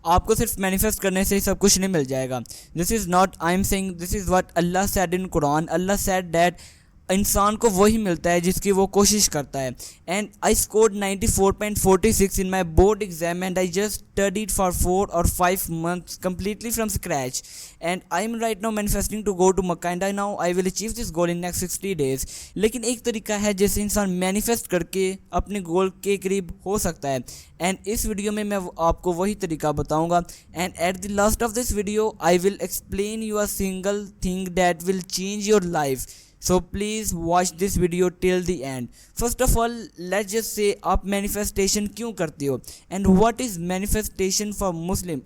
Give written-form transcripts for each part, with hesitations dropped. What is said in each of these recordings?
आपको सिर्फ मैनिफेस्ट करने से ही सब कुछ नहीं मिल जाएगा। This is not I am saying, this is what Allah said in Quran. Allah said that इंसान को वही मिलता है जिसकी वो कोशिश करता है। And I scored 94.46 in my board exam and I just studied for 4 or 5 months completely from scratch, and I am right now manifesting to go to Makkah and I know I will achieve this goal in next 60 days। लेकिन एक तरीका है जैसे इंसान manifest करके अपने गोल के करीब हो सकता है, एंड इस वीडियो में मैं आपको वही तरीका बताऊंगा। And at the last of this video I will explain you a single thing that will change your life. So please watch this video till the end। First of all, let's just say आप manifestation क्यों करते हो and what is manifestation for Muslim।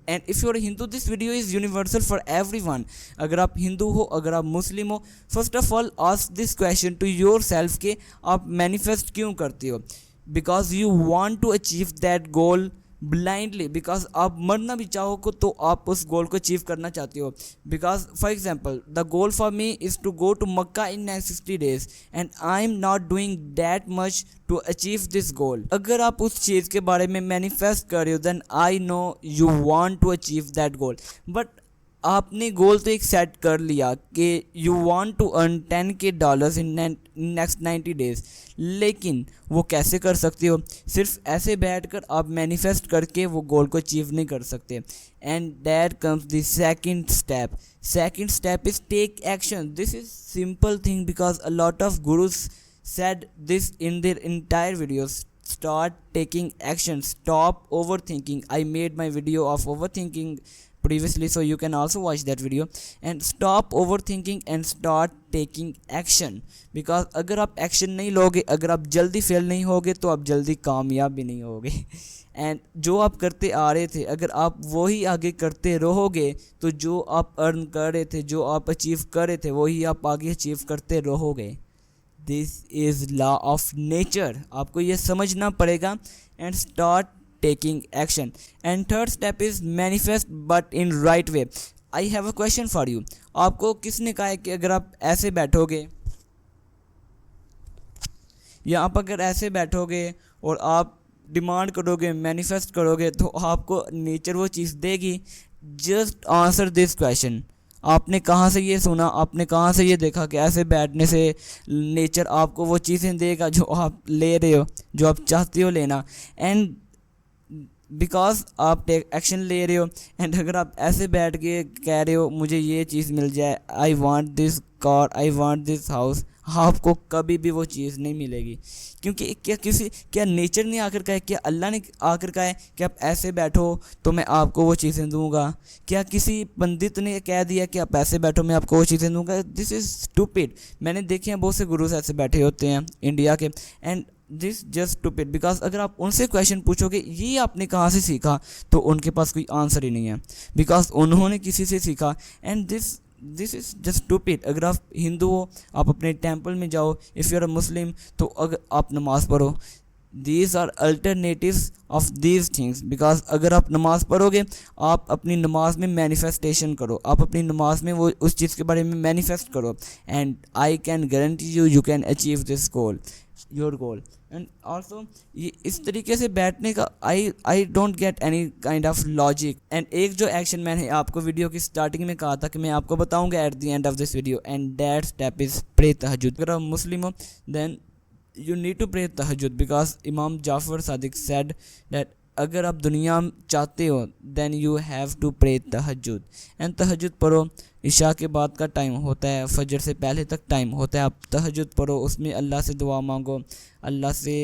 And if you're Hindu, this video is universal for everyone। अगर आप हिंदू हो, अगर आप मुस्लिम हो, first of all ask this question to yourself कि आप manifest क्यों करते हो। Because you want to achieve that goal blindly, because आप मरना भी चाहो को तो आप उस गोल को अचीव करना चाहते हो। Because for example the goal for me is to go to Mecca in next 60 days and I am not doing that much to achieve this goal. अगर आप उस चीज़ के बारे में मैनिफेस्ट कर रहे हो then I know you want to achieve that goal, but आपने गोल तो एक सेट कर लिया कि you want to earn $10K in next 90 days, लेकिन वो कैसे कर सकते हो? सिर्फ ऐसे बैठकर आप मैनिफेस्ट करके वो गोल को अचीव नहीं कर सकते। And that comes the second step. Second step is take action. This is simple thing because a lot of gurus said this in their entire videos। Start taking action, stop overthinking। I made my video of overthinking previously, so you can also watch that video। and stop overthinking and start taking action, because अगर आप action नहीं लोगे, अगर आप जल्दी fail नहीं होगे तो आप जल्दी कामयाब भी नहीं होगे। एंड जो आप करते आ रहे थे अगर आप वही आगे करते रहोगे तो जो आप अर्न कर रहे थे, जो आप अचीव कर रहे थे, वही आप आगे अचीव करते रहोगे। This is law of nature, आपको ये समझना पड़ेगा। And start taking action. And third step is manifest but in right way. I have a question for you. आपको किसने कहा है कि अगर आप ऐसे बैठोगे या आप अगर ऐसे बैठोगे और आप डिमांड करोगे, मैनिफेस्ट करोगे तो आपको नेचर वो चीज़ देगी? Just answer this question. आपने कहाँ से ये सुना, आपने कहाँ से ये देखा कि ऐसे बैठने से नेचर आपको वो चीज़ें देगा जो आप ले रहे हो, जो आप चाहते हो लेना? एंड बिकॉज आप एक्शन ले रहे हो, एंड अगर आप ऐसे बैठ के कह रहे हो मुझे ये चीज़ मिल जाए, I want this car, I want this house, आपको कभी भी वो चीज़ नहीं मिलेगी। क्योंकि क्या नेचर ने आकर कहा है, क्या अल्लाह ने आकर कहा है कि आप ऐसे बैठो तो मैं आपको वो चीज़ें दूंगा? क्या किसी पंडित ने कह दिया कि आप ऐसे बैठो मैं आपको वो चीज़ें दूंगा? This is stupid. मैंने देखे हैं बहुत से गुरुज ऐसे बैठे होते हैं इंडिया के, and this just stupid. Because अगर आप उनसे क्वेश्चन पूछोगे ये आपने कहाँ से सीखा, तो उनके पास कोई आंसर ही नहीं है, बिकॉज उन्होंने किसी से सीखा। And this is just stupid. अगर आप हिंदू हो आप अपने टेम्पल में जाओ, if you are a Muslim तो अगर आप नमाज़ पढ़ो। These are alternatives of these things. Because अगर आप नमाज़ पढ़ोगे, आप अपनी नमाज में मैनिफेस्टेशन करो, आप अपनी नमाज में वो उस चीज़ के बारे में मैनिफेस्ट करो, and I can guarantee you can achieve this goal, your goal. And also ये इस तरीके से बैठने का I don't get any kind of logic. And एक जो एक्शन मैंने आपको वीडियो की स्टार्टिंग में कहा था कि मैं आपको बताऊंगा at the end of this video, and that step is pray तहज्जुद। अगर आप मुस्लिम हो then you need to pray तहज्जुद, because Imam Jafar Sadiq said that अगर आप दुनिया चाहते हो then you have to pray तहज्जुद। एंड तहज्जुद पढ़ो, इशा के बाद का टाइम होता है, फजर से पहले तक टाइम होता है, आप तहज्जुद पढ़ो, उसमें अल्लाह से दुआ मांगो, अल्लाह से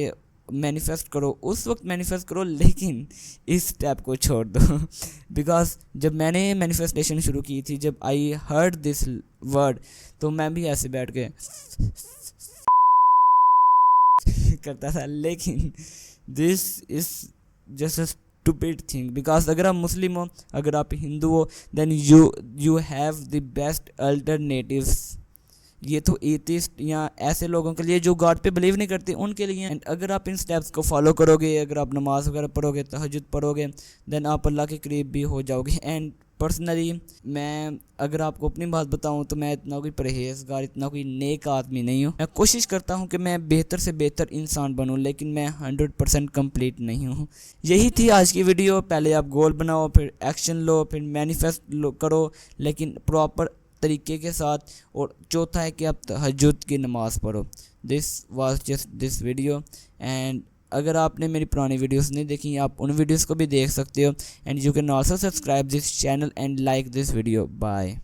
मैनिफेस्ट करो, उस वक्त मैनिफेस्ट करो, लेकिन इस स्टेप को छोड़ दो। बिकॉज जब मैंने मैनिफेस्टेशन शुरू की थी, जब आई हर्ड दिस वर्ड, तो मैं भी ऐसे बैठ के करता था, लेकिन this is just a stupid thing. Because अगर आप मुस्लिम हो, अगर आप हिंदू हो, then you have the best alternatives. ये तो एथिस्ट या ऐसे लोगों के लिए जो गॉड पे बिलीव नहीं करते उनके लिए। एंड अगर आप इन स्टेप्स को फॉलो करोगे, अगर आप नमाज वगैरह पढ़ोगे, तहज्जुद पढ़ोगे, देन आप अल्लाह के करीब भी हो जाओगे। एंड पर्सनली मैं अगर आपको अपनी बात बताऊं तो मैं इतना कोई परहेज़गार, इतना कोई नेक आदमी नहीं हूं। मैं कोशिश करता हूं कि मैं बेहतर से बेहतर इंसान बनूं, लेकिन मैं 100% कंप्लीट नहीं हूं। यही थी आज की वीडियो। पहले आप गोल बनाओ, फिर एक्शन लो, फिर मैनिफेस्ट करो, लेकिन प्रॉपर तरीके के साथ। और चौथा है कि आप तहज्जुद की नमाज़ पढ़ो। This was just this video. And अगर आपने मेरी पुरानी वीडियोस नहीं देखी, आप उन वीडियोस को भी देख सकते हो। And you can also subscribe this channel and like this video. Bye.